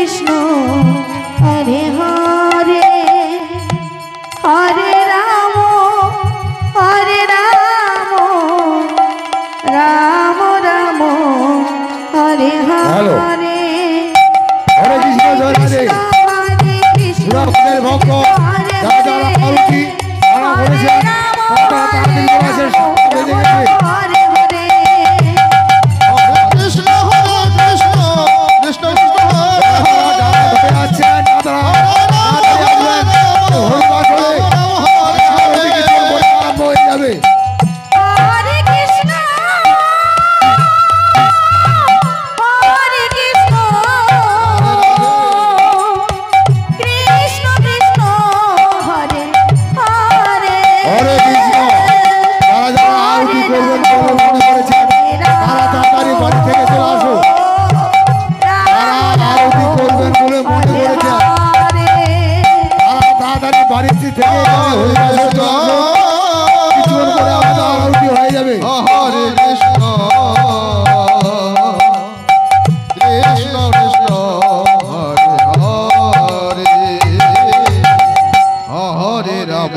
কৃষ্ণ হরে হরে হরে রাম রাম রাম হরে হরে হরে কৃষ্ণ জয় রাধে ভক্ত যারা যারা মারুতি তারা বলেছেন আপনারা তাড়াতাড়ি চলে আসেন বেজে গেছে কৃষ্ণ হরে কৃষ্ণ কৃষ্ণ কৃষ্ণ হরে হরে আছেন দাদা হরিদাস হলে আরম্ভ হয়ে যাবে হরে কৃষ্ণ কৃষ্ণ কৃষ্ণ হরে হরে হরে কৃষ্ণ যারা যারা আরতি করবেন বলে মনে করেছেন তারা তাড়াতাড়ি বাড়ি থেকে চলে আসো যারা আরতি করবেন বলে মনে করেছেন তারা তাড়াতাড়ি বাড়ি থেকে হরিদাসের চলে আসো কিছুক্ষণ পরে আমাদের আরতি হয়ে যাবে হরে কৃষ্ণ কৃষ্ণ কৃষ্ণ হরে হরে হরে রাম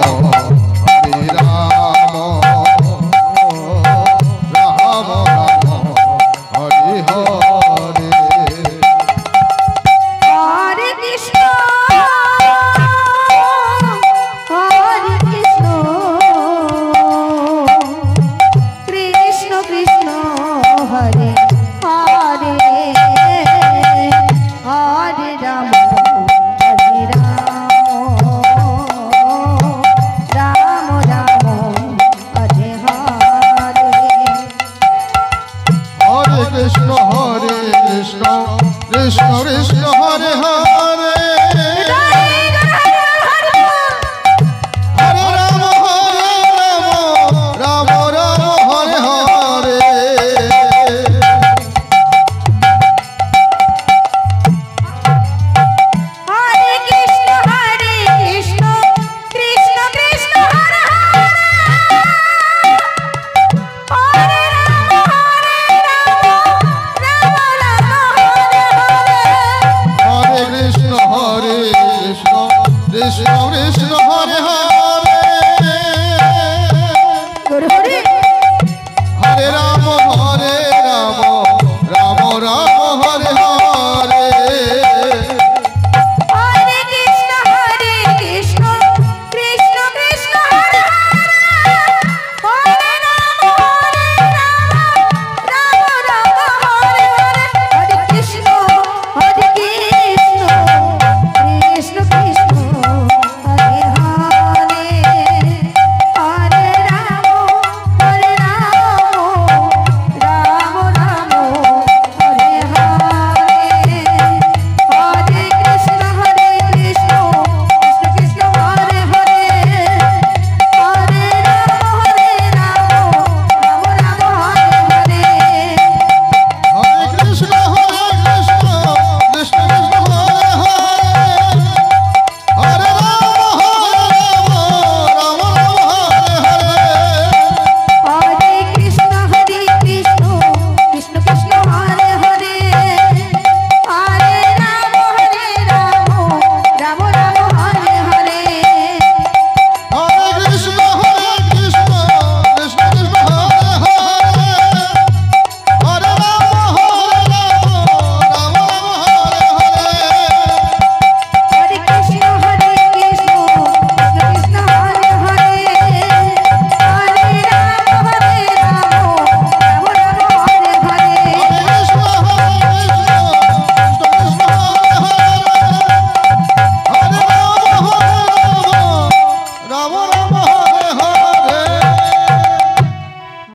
হরে রাম রাম রাম হরে হরে হরে কৃষ্ণ কৃষ্ণ কৃষ্ণ হরে হরে হরে রাম রাম রাম হরে হরে হরে কৃষ্ণ কৃষ্ণ কৃষ্ণ হরে হরে হরে রাম রাম রাম হরে হরে হরে কৃষ্ণ কৃষ্ণ কৃষ্ণ হরে হরে হরে কৃষ্ণ কৃষ্ণ কৃষ্ণ হরে হরে হরে হরে রাম হরে